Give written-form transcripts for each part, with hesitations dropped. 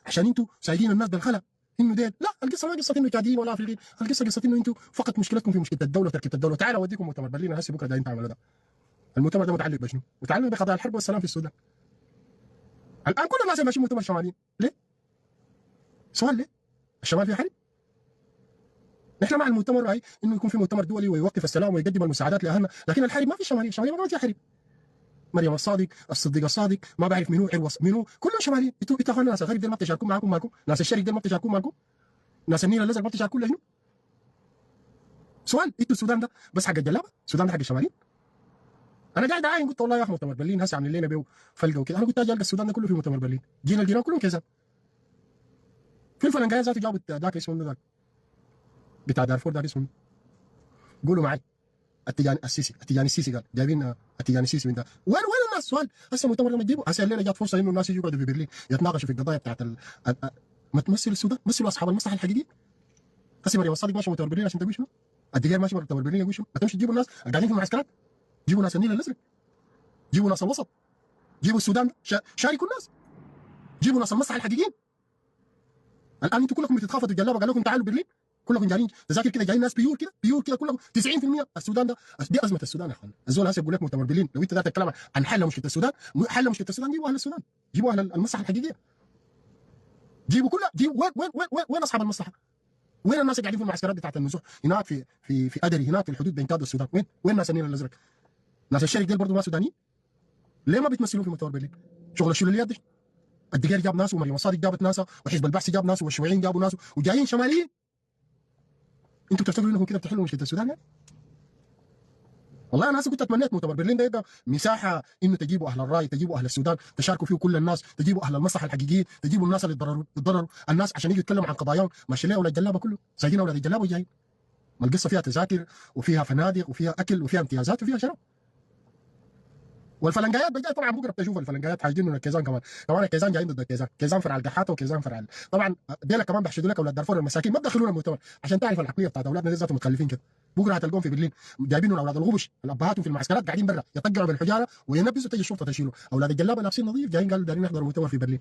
عشان انتوا سايقين الناس بالخلا انه ديل. لا، القصه ما قصه انه كاديين ولا افريقيين، القصه قصه انه انتوا فقط مشكلتكم في مشكله الدوله وتركيبه الدوله. تعالوا اوديكم مؤتمر برلين هسه بكره جايين تعملوا ده. المؤتمر ده متعلق بشنو؟ متعلق بقضايا الحرب والسلام في السودان. الان كل الناس ماشيين مؤتمر شمالي، ليه؟ سؤال ليه؟ الشمال فيه حرب؟ نحن مع المؤتمر راي انه يكون في مؤتمر دولي ويوقف السلام ويقدم المساعدات لاهلنا، لكن الحرب ما في الشماليه، الشماليه ما فيها حرب. مريم الصادق، الصديق الصادق، ما بعرف منو، عروس منو، كلهم شماليين. انتوا اخوانا ناس الغرب دي ما بتشاركوا معاكم مالكم؟ ناس الشرق دي ما بتشاركوا مالكم؟ ناس النيل الازرق ما بتشاركوا لشنو؟ سؤال، انتوا السودان ده بس حق الجلابه؟ السودان ده حق الشماليين؟ انا قاعد عاين قلت والله يا اخي مؤتمر برلين هسه عاملين لنا بيه فلقه وكده. انا قلت اجي القى السودان ده كله في مؤتمر برلين، جينا الجيران كلهم كذا. في الفلنقايه ذاته جابوا ذاك اسمه ذاك بتاع دارفور ذاك اسمه، قولوا معي، التجاني السيسي، التجاني السيسي قال جايبين التجاني السيسي من ده. وين الناس؟ سؤال، هسه المؤتمر لما تجيبوا هسه الليله جات فرصه انه الناس يجوا يقعدوا في برلين يتناقشوا في القضايا بتاعت ما تمثلوا السودان، مثلوا اصحاب المصلحه الحقيقيه. هسه مريم الصادق ماشي مؤتمر برلين عشان تقول شنو؟ الدقير ماشي مؤتمر برلين يقول شنو؟ ما تمشي تجيبوا الناس قاعدين في المعسكرات، جيبوا ناس النيل الازرق، جيبوا ناس الوسط، جيبوا السودان، شاركوا الناس، جيبوا ناس المصلحه الحقيقيين. الان انتوا كلكم بتتخافتوا الجلابه قال لكم تعالوا برلين، كلكم جايين تذاكر كده، جايين ناس بيور كده، بيور كده كلكم 90%. السودان ده دي ازمه السودان يا اخوان. الزول هسه يقول لك مؤتمر برلين، لو انت ذات الكلام عن حل مشكله السودان، حل مشكله السودان جيبوا اهل السودان، جيبوا اهل المصلحه الحقيقيه، جيبوا كلها، جيبوا وين اصحاب المصلحه؟ وين الناس اللي قاعدين في المعسكرات بتاعت النزوح هناك في ادري هناك في الحدود بين تشاد والسودان؟ وين ناس النيل الازرق؟ ناس الشرق ديل برضه ما سودانيين؟ ليه ما بتمثلوا في مؤتمر برلين؟ شغل الشلوليات دي. الدقير جاب ناس، ومريم الصادق جابت ناس، وحزب البعث جاب ناس، والشيوعيين جابوا ناس، وجايين شماليين. انتوا بتفتكروا انكم كده بتحلوا مشكله السودان يعني؟ والله انا هسه كنت اتمنيت مؤتمر برلين ده يبقى مساحه انه تجيبوا اهل الراي، تجيبوا اهل السودان، تشاركوا فيه كل الناس، تجيبوا اهل المصلحه الحقيقيين، تجيبوا الناس اللي اتضرروا الناس عشان يجوا يتكلموا عن قضاياهم. ماشي ليه اولاد الجلابه كله سايقين اولاد الجلابه وجايين. ما القصه فيها تذاكر وفيها فنادق وفيها اكل وفيها امتيازات وفيها شرف. والفلنجايات بقى طبعا بكره بتشوف الفلنجايات حاجين من الكيزان كمان الكيزان جايين ضد الكيزان، كيزان فرع القحاطه وكيزان فرع طبعا ديلا كمان بيحشدوا لك اولاد دارفور المساكين ما تدخلونا المؤتمر عشان تعرف العقليه بتاعت اولادنا ذاتهم متخلفين كده. بكره هتلقوهم في برلين جايبين اولاد الغبش الابهاتهم في المعسكرات قاعدين برا يطقعوا بالحجاره وينبذوا تجي الشرطه تشيلوا. اولاد الجلابه لابسين نظيف جايين قالوا دارين يحضروا مؤتمر في برلين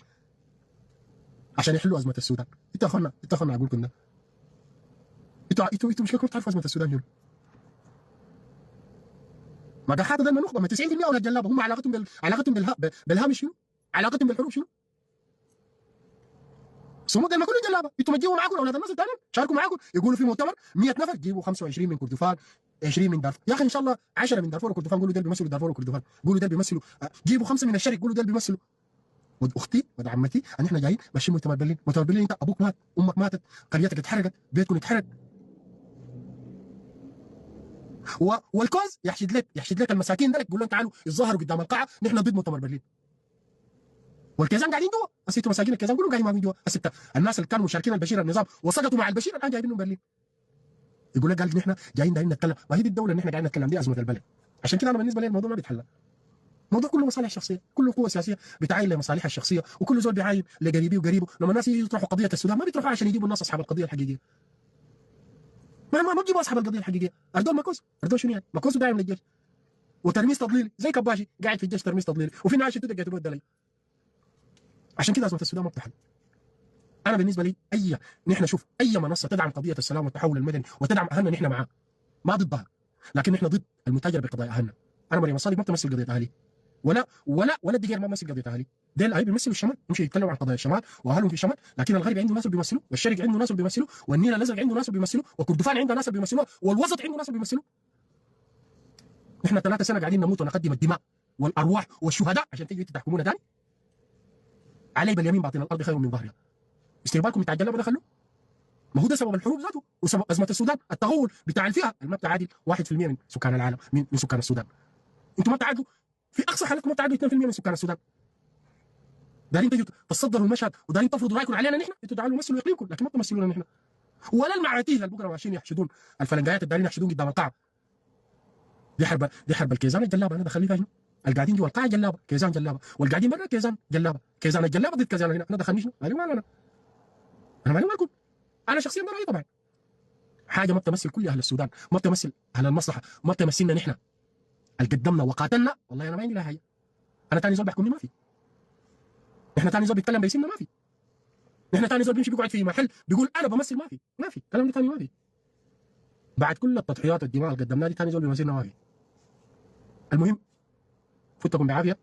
عشان يحلوا ازمه السودان. انتوا اخوانا اقول لكم ده، انتوا مشكلتكم تعرفوا ازمه السودان شنو؟ ما قحاطه ده النخبه، ما 90% اولاد جلابه هم علاقتهم بالهامش شنو؟ علاقتهم بالحروب شنو؟ صمود ما كلهم جلابه، انتوا ما تجيبوا معاكم اولاد الناس الثانيين شاركوا معاكم، يقولوا في مؤتمر 100 نفر جيبوا 25 من كردفان، 20 من دارفور، يا اخي ان شاء الله 10 من دارفور وكردفان، قولوا دول بيمثلوا دارفور وكردفان، قولوا دول بيمثلوا، جيبوا 5 من الشرق قولوا دول بيمثلوا. ود اختي ود عمتي ان احنا جايين ماشيين مؤتمر برلين، مؤتمر برلين انت ابوك مات، امك ماتت، قريتك اتحرقت، بيتكم اتحرق. والكوز يحشد لك المساكين دول يقول لهم تعالوا يتظاهروا قدام القاعه نحن ضد مؤتمر برلين. والكيزان قاعدين جوا، اسيتوا مساكين الكيزان كلهم قاعدين معاهم جوا، السته الناس اللي كانوا مشاركين البشير النظام وسقطوا مع البشير الان جايبينهم برلين. يقول لك قال نحن جايين دايرين نتكلم، ما هي دي الدوله اللي نحن قاعدين نتكلم دي ازمه البلد. عشان كده انا بالنسبه لي الموضوع ما بيتحل. الموضوع كله مصالح شخصيه، كله قوه سياسيه بتعاين لمصالحها الشخصيه، وكل زول بيعاين لقريبيه وقريبه. لما الناس يطرحوا قضيه السودان ما بيطرحوها عشان يجيبوا الناس اصحاب القضيه الحقيقيه. ما بيجيبوا اصحاب القضيه الحقيقيه، اردول ماكوس، اردول شنو يعني؟ ماكوس داعم للجيش وترميز تضليلي زي كباشي قاعد في الجيش ترميز تضليلي، وفي النهايه شتوا دقيتوا الدليل. عشان كده ازمه السودان ما بتحل. انا بالنسبه لي نحن شوف اي منصه تدعم قضيه السلام والتحول المدني وتدعم اهلنا نحن معاه، ما ضدها، لكن نحن ضد المتاجره بقضايا اهلنا. انا مريم الصادق ما بتمثل قضيه اهلي، ولا الدقير ما بيمثل قضيه اهلي، ديل اهلي بيمثلوا الشمال، يمشي يتكلموا عن قضايا الشمال واهلهم في الشمال، لكن الغرب عنده ناس اللي بيمثلوا، والشرق عنده ناس اللي بيمثلوا، والنيل الازرق عنده ناس اللي بيمثلوا، وكردفان عنده ناس اللي بيمثلوا، والوسط عنده ناس اللي بيمثلوا. نحن 3 سنه قاعدين نموت ونقدم الدماء والارواح والشهداء عشان تيجوا تحكمونا ثاني. علي باليمين باطن الارض خير من ظهرها. استقبالكم بتاع الجلابه ده خلوه، ما هو ده سبب الحروب ذاته وسبب ازمه السودان، التغول بتاع الفئه اللي ما بتعادل 1% من سكان العالم، من سكان السودان. انتم ما بتعادلوا في اقصى حالتكم ما بتعادلوا 2% من سكان السودان. دارين تجوا تصدروا المشهد ودارين تفرضوا رايكم علينا نحن، انتوا تعالوا مثلوا اقليمكم لكن ما تمثلونا نحن. ولا المعاتيه اللي بكره ماشيين يحشدون الفلنجايات الدارين يحشدون قدام القاعه. دي حرب الكيزان الجلابه، انا دخلني فيها شنو؟ القاعدين جوا القاعه جلابه، كيزان جلابه، والقاعدين برا كيزان جلابه، كيزان الجلابه ضد كيزان هنا، انا دخلني شنو؟ مالي ولا انا مالي ولا انا شخصيا ده رايي طبعا. حاجه ما بتمثل كل اهل السودان، ما بتمثل اهل المصلحه، ما بتمثلنا نحن اللي قدمنا وقاتلنا. والله انا ما عندي لها حاجه. انا ثاني زول بيحكمني ما في، احنا ثاني زول بيتكلم باسمنا ما في. نحن ثاني زول بيمشي بيقعد في محل بيقول انا بمثل، ما في كلام ده ثاني، ما في. بعد كل التضحيات والدماء اللي قدمناها دي ثاني زول بيمثلنا ما في. المهم فوتكم بعافيه.